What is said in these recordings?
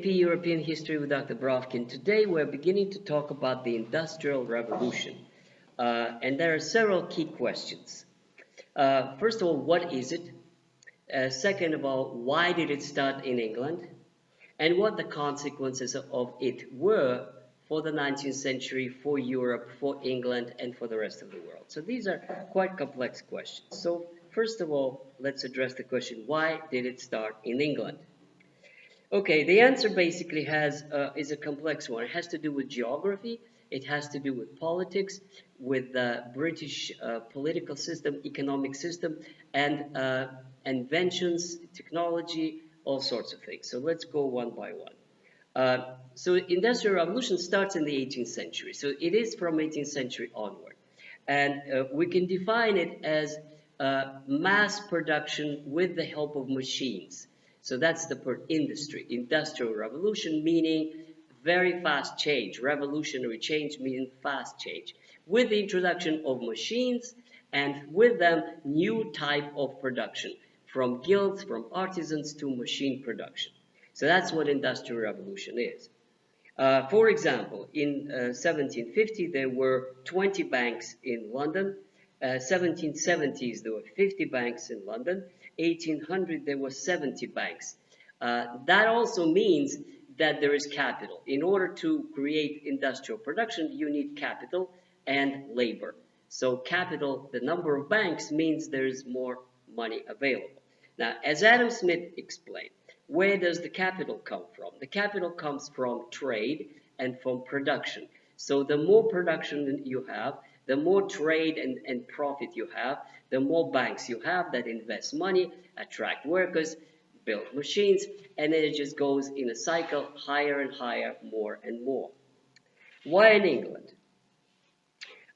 European History with Dr. Brovkin. Today we're beginning to talk about the Industrial Revolution. And there are several key questions. First of all, what is it? Second of all, why did it start in England? And what the consequences of it were for the 19th century, for Europe, for England, and for the rest of the world. So these are quite complex questions. So first of all, let's address the question, why did it start in England? Okay, the answer basically is a complex one. It has to do with geography, it has to do with politics, with the British political system, economic system, and inventions, technology, all sorts of things. So let's go one by one. So Industrial Revolution starts in the 18th century. So it is from 18th century onward. And we can define it as mass production with the help of machines. So that's the industry. Industrial Revolution meaning very fast change. Revolutionary change meaning fast change. With the introduction of machines and with them new type of production. From guilds, from artisans to machine production. So that's what Industrial Revolution is. For example, in 1750 there were 20 banks in London. 1770s there were 50 banks in London. 1800 there were 70 banks. That also means that there is capital. In order to create industrial production, you need capital and labor. So capital, the number of banks, means there is more money available. Now, as Adam Smith explained, where does the capital come from? The capital comes from trade and from production. So the more production you have, the more trade and profit you have, the more banks you have that invest money, attract workers, build machines, and then it just goes in a cycle, higher and higher, more and more. Why in England?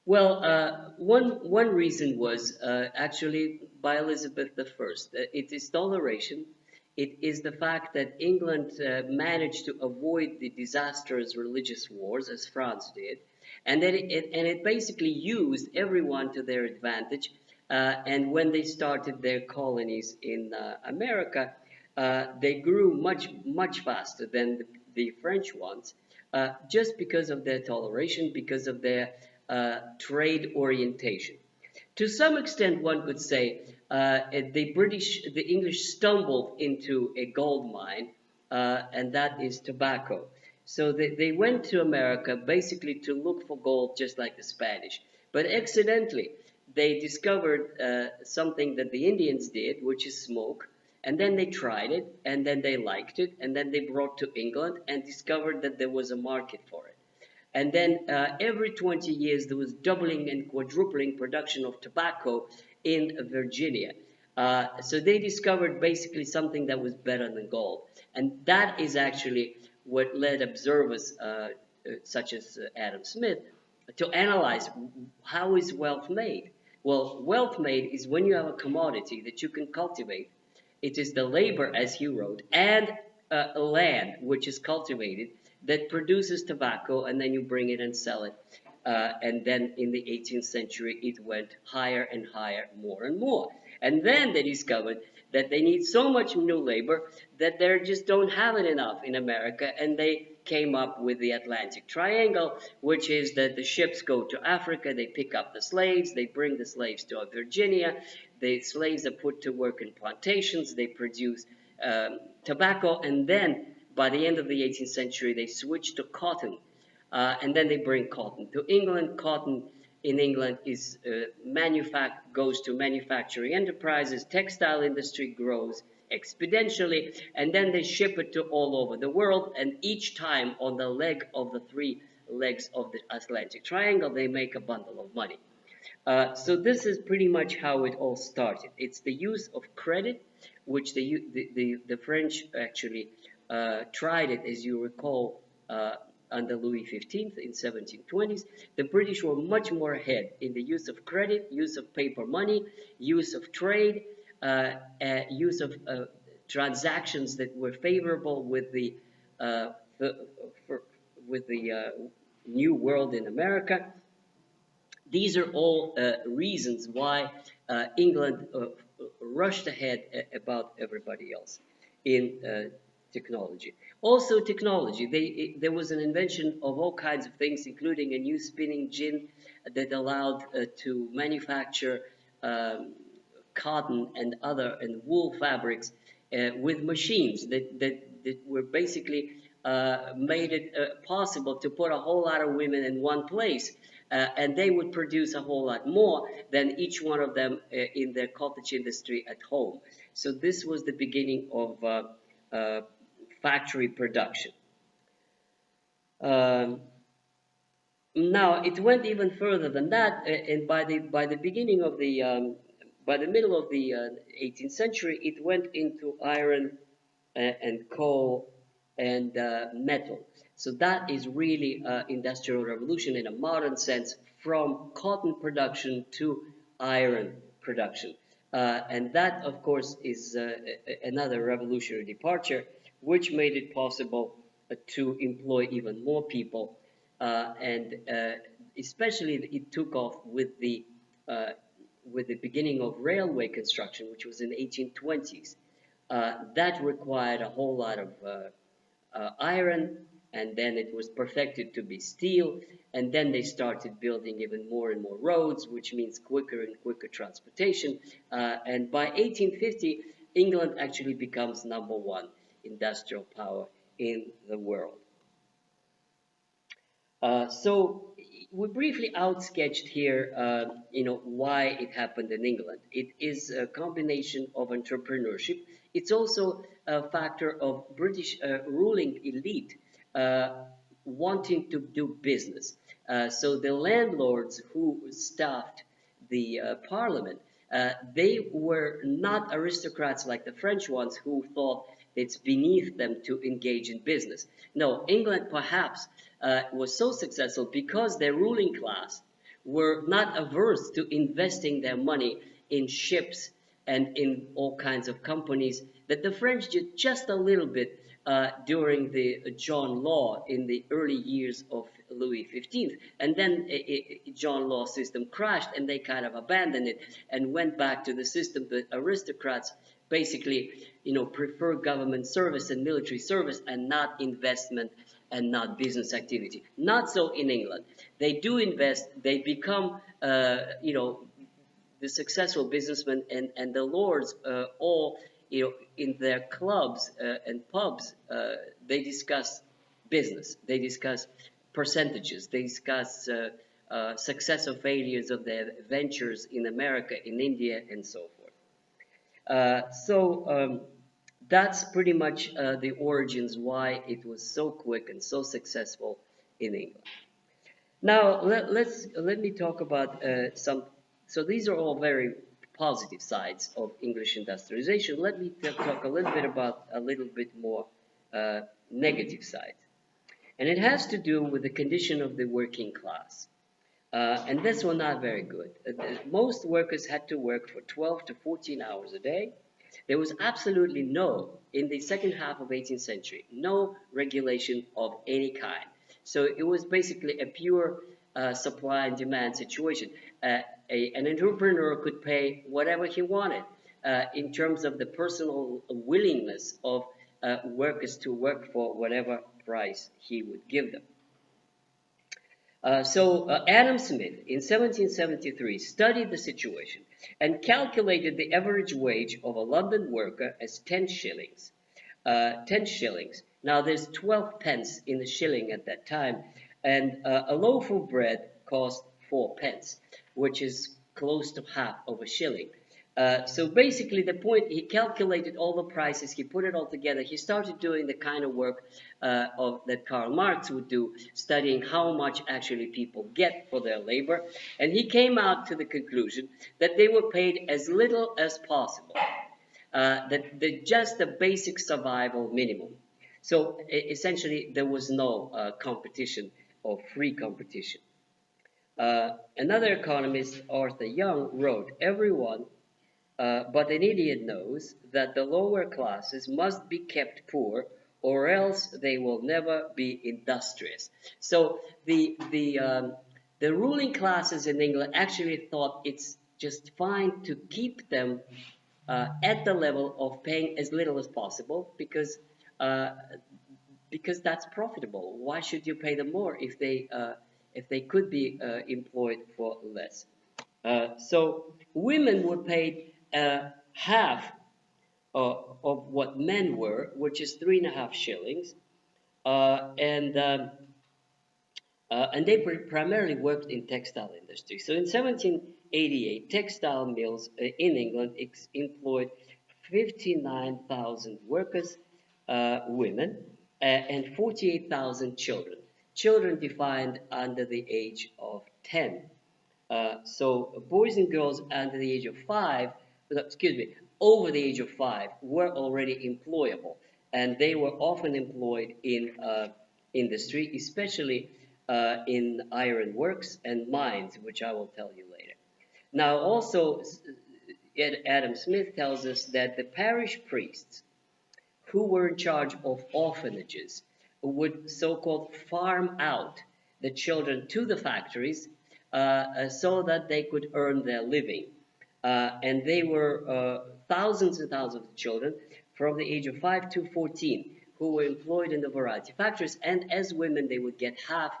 Well, one reason was actually by Elizabeth I. It is toleration. It is the fact that England managed to avoid the disastrous religious wars as France did, and that it basically used everyone to their advantage. And when they started their colonies in America, they grew much faster than the French ones, just because of their toleration, because of their trade orientation. To some extent, one could say the English stumbled into a gold mine, and that is tobacco. So they went to America basically to look for gold, just like the Spanish. But accidentally, they discovered something that the Indians did, which is smoke. And then they tried it, and then they liked it, and then they brought to England and discovered that there was a market for it. And then every 20 years, there was doubling and quadrupling production of tobacco in Virginia. So they discovered basically something that was better than gold. And that is actually what led observers such as Adam Smith to analyze how is wealth made. Well, wealth made is when you have a commodity that you can cultivate. It is the labor, as he wrote, and land, which is cultivated, that produces tobacco, and then you bring it and sell it. And then in the 18th century, it went higher and higher, more and more. And then they discovered that they need so much new labor that they just don't have it enough in America, and they came up with the Atlantic Triangle, which is that the ships go to Africa, they pick up the slaves, they bring the slaves to Virginia, the slaves are put to work in plantations, they produce tobacco, and then by the end of the 18th century, they switch to cotton, and then they bring cotton to England. Cotton in England is goes to manufacturing enterprises, textile industry grows exponentially, and then they ship it to all over the world, and each time on the leg of the three legs of the Atlantic Triangle, they make a bundle of money. So this is pretty much how it all started. It's the use of credit, which the French actually tried it, as you recall, under Louis XV in 1720s. The British were much more ahead in the use of credit, use of paper money, use of trade, use of transactions that were favorable with the New World in America. These are all reasons why England rushed ahead about everybody else in technology. Also technology. There was an invention of all kinds of things, including a new spinning gin that allowed to manufacture um, cotton and other and wool fabrics with machines that were basically made it possible to put a whole lot of women in one place. And they would produce a whole lot more than each one of them in their cottage industry at home. So this was the beginning of factory production. Um, Now it went even further than that, and by the beginning of the by the middle of the 18th century, it went into iron and coal and metal. So that is really industrial revolution in a modern sense, from cotton production to iron production, and that, of course, is another revolutionary departure, which made it possible to employ even more people and especially it took off with the beginning of railway construction, which was in the 1820s. That required a whole lot of iron, and then it was perfected to be steel, and then they started building even more and more roads, which means quicker and quicker transportation. And by 1850, England actually becomes number one industrial power in the world. So we briefly outsketched here, why it happened in England. It is a combination of entrepreneurship. It's also a factor of British ruling elite uh, wanting to do business. So the landlords who staffed the parliament, they were not aristocrats like the French ones who thought it's beneath them to engage in business. No, England perhaps was so successful because their ruling class were not averse to investing their money in ships and in all kinds of companies that the French did just a little bit during the John Law in the early years of Louis XV. And then John Law system crashed and they kind of abandoned it and went back to the system that aristocrats basically, prefer government service and military service and not investment and not business activity. Not so in England. They do invest. They become, the successful businessmen and the lords, all, in their clubs and pubs, they discuss business. They discuss percentages. They discuss success or failures of their ventures in America, in India, and so forth. So that's pretty much the origins why it was so quick and so successful in England. Now let me talk about some. So these are all very positive sides of English industrialization. Let me talk a little bit about a little bit more negative side, and it has to do with the condition of the working class. And this was not very good. Most workers had to work for 12 to 14 hours a day. There was absolutely in the second half of 18th century, no regulation of any kind. So it was basically a pure supply and demand situation. An entrepreneur could pay whatever he wanted in terms of the personal willingness of workers to work for whatever price he would give them. Adam Smith in 1773 studied the situation and calculated the average wage of a London worker as 10 shillings. 10 shillings. Now there's 12 pence in the shilling at that time, and a loaf of bread cost 4 pence, which is close to half of a shilling. So basically the point, he calculated all the prices, he put it all together, he started doing the kind of work that Karl Marx would do, studying how much actually people get for their labor, and he came out to the conclusion that they were paid as little as possible, that just the basic survival minimum. So essentially there was no competition or free competition. Another economist, Arthur Young, wrote, "Everyone but an idiot knows that the lower classes must be kept poor, or else they will never be industrious." So the ruling classes in England actually thought it's just fine to keep them at the level of paying as little as possible, because because that's profitable. Why should you pay them more if they could be employed for less? So women were paid half of what men were, which is 3.5 shillings, and and they primarily worked in textile industry. So in 1788, textile mills in England employed 59,000 workers, women, and 48,000 children. Children defined under the age of 10. So boys and girls under the age of 5, excuse me, over the age of 5 were already employable, and they were often employed in industry, especially in iron works and mines, which I will tell you later. Now, also, Adam Smith tells us that the parish priests who were in charge of orphanages would so-called farm out the children to the factories so that they could earn their living. And they were thousands and thousands of children from the age of 5 to 14 who were employed in the variety of factories. And as women, they would get half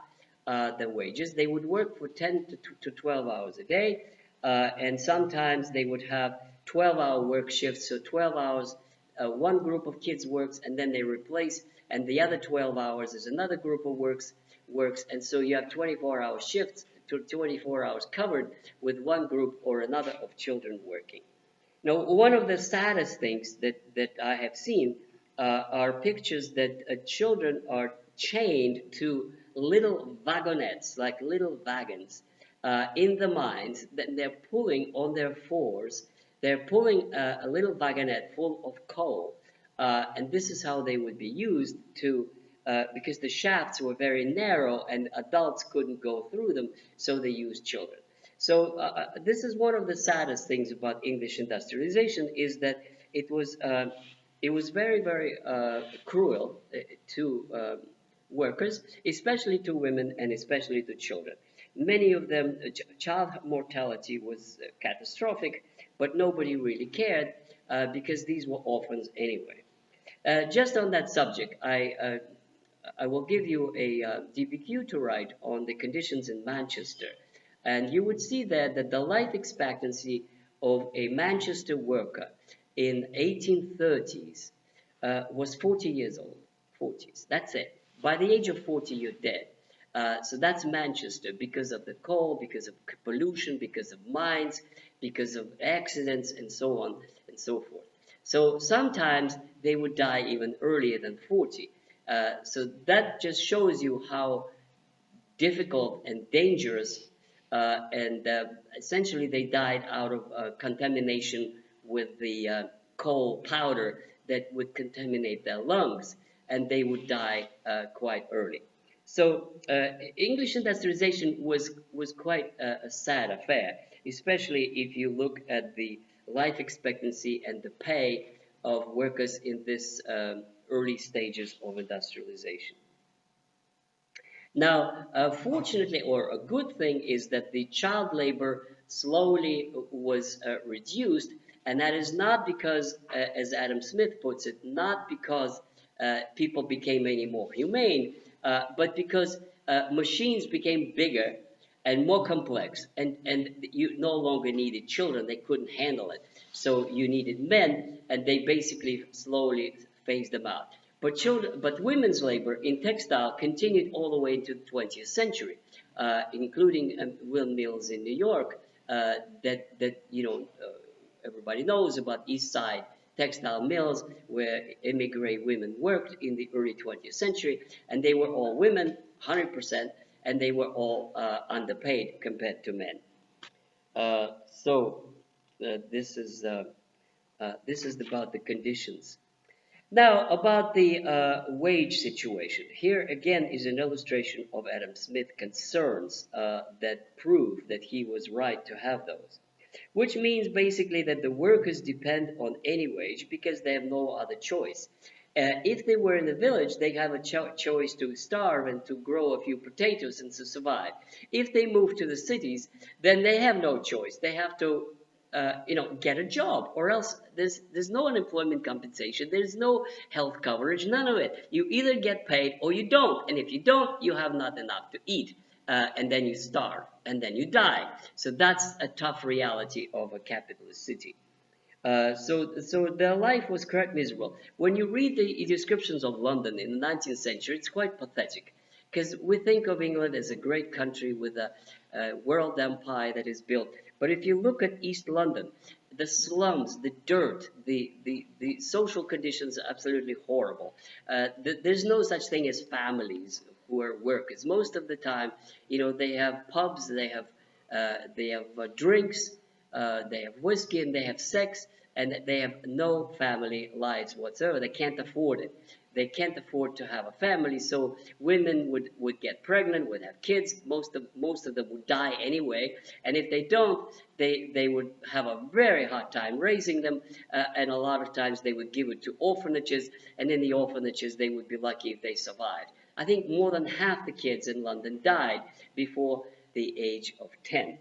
the wages. They would work for 10 to 12 hours a day. And sometimes they would have 12-hour work shifts. So 12 hours, one group of kids works, and then they replace. And the other 12 hours is another group of works. And so you have 24-hour shifts, 24 hours covered with one group or another of children working. Now, one of the saddest things that I have seen are pictures that children are chained to little wagonettes, like little wagons, in the mines, that they're pulling on their fours. They're pulling a little wagonette full of coal, and this is how they would be used to, because the shafts were very narrow and adults couldn't go through them, so they used children. So this is one of the saddest things about English industrialization, is that it was very, very cruel to workers, especially to women and especially to children. Many of them, child mortality was catastrophic, but nobody really cared because these were orphans anyway. Just on that subject, I will give you a DPQ to write on the conditions in Manchester. And you would see there that the life expectancy of a Manchester worker in 1830s was 40 years old. 40s, that's it. By the age of 40, you're dead. So that's Manchester, because of the coal, because of pollution, because of mines, because of accidents, and so on and so forth. So sometimes they would die even earlier than 40. So that just shows you how difficult and dangerous, and essentially they died out of contamination with the coal powder that would contaminate their lungs, and they would die quite early. So English industrialization was quite a sad affair, especially if you look at the life expectancy and the pay of workers in this early stages of industrialization. Now, fortunately, or a good thing, is that the child labor slowly was reduced, and that is not because, as Adam Smith puts it, not because people became any more humane, but because machines became bigger and more complex, and you no longer needed children. They couldn't handle it. So you needed men, and they basically slowly phased them out. But women's labor in textile continued all the way into the 20th century, including windmills in New York that everybody knows about East Side textile mills where immigrant women worked in the early 20th century, and they were all women, 100%, and they were all underpaid compared to men. So this is about the conditions. Now, about the wage situation. Here again is an illustration of Adam Smith's concerns that prove that he was right to have those. Which means basically that the workers depend on any wage because they have no other choice. If they were in the village, they have a choice to starve and to grow a few potatoes and to survive. If they move to the cities, then they have no choice. They have to get a job, or else there's no unemployment compensation, there's no health coverage, none of it. You either get paid or you don't, and if you don't, you have not enough to eat, and then you starve, and then you die. So that's a tough reality of a capitalist city. So their life was quite miserable. When you read the descriptions of London in the 19th century, it's quite pathetic, because we think of England as a great country with a world empire that is built. But if you look at East London, the slums, the dirt, the social conditions are absolutely horrible. There's no such thing as families who are workers. Most of the time, they have pubs, they have drinks, they have whiskey, and they have sex, and they have no family lives whatsoever. They can't afford it. They can't afford to have a family, so women would get pregnant, would have kids. Most of them would die anyway, and if they don't, they would have a very hard time raising them, and a lot of times they would give it to orphanages, and in the orphanages they would be lucky if they survived. I think more than half the kids in London died before the age of 10.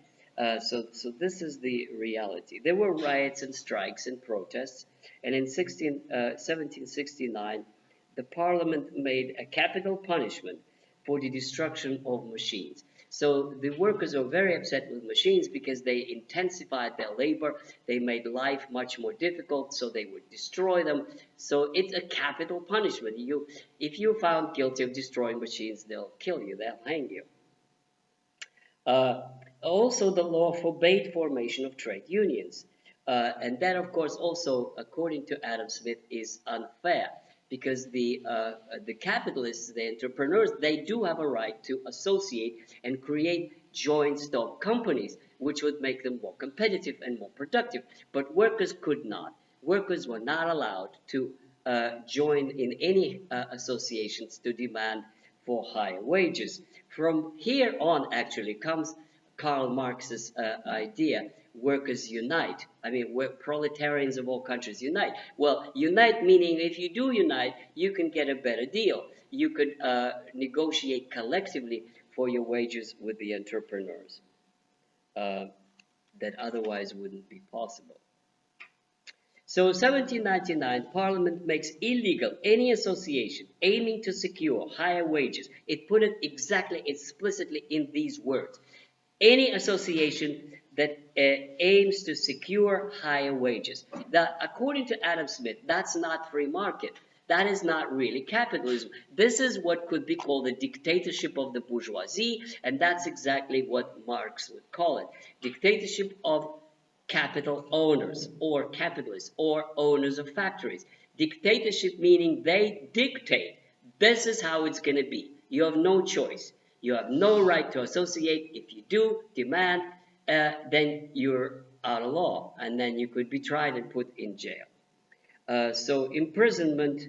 So this is the reality. There were riots and strikes and protests, and in 1769, the parliament made a capital punishment for the destruction of machines. So the workers are very upset with machines because they intensified their labor, they made life much more difficult, so they would destroy them. So it's a capital punishment. If you're found guilty of destroying machines, they'll kill you, they'll hang you. Uh, Also, the law forbade formation of trade unions. And that, of course, also, according to Adam Smith, is unfair, because the capitalists, the entrepreneurs, they do have a right to associate and create joint stock companies, which would make them more competitive and more productive. But workers could not. Workers were not allowed to join in any associations to demand for higher wages. From here on, actually, comes Karl Marx's idea, workers unite. I mean, proletarians of all countries unite. Well, unite meaning if you do unite, you can get a better deal. You could negotiate collectively for your wages with the entrepreneurs that otherwise wouldn't be possible. So 1799, Parliament makes illegal any association aiming to secure higher wages. It put it exactly, explicitly in these words. Any association that aims to secure higher wages. That, according to Adam Smith, that's not free market. That is not really capitalism. This is what could be called the dictatorship of the bourgeoisie, and that's exactly what Marx would call it. Dictatorship of capital owners, or capitalists, or owners of factories. Dictatorship meaning they dictate. This is how it's going to be. You have no choice. You have no right to associate. If you do demand, then you're out of law, and then you could be tried and put in jail. So imprisonment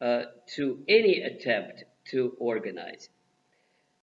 to any attempt to organize.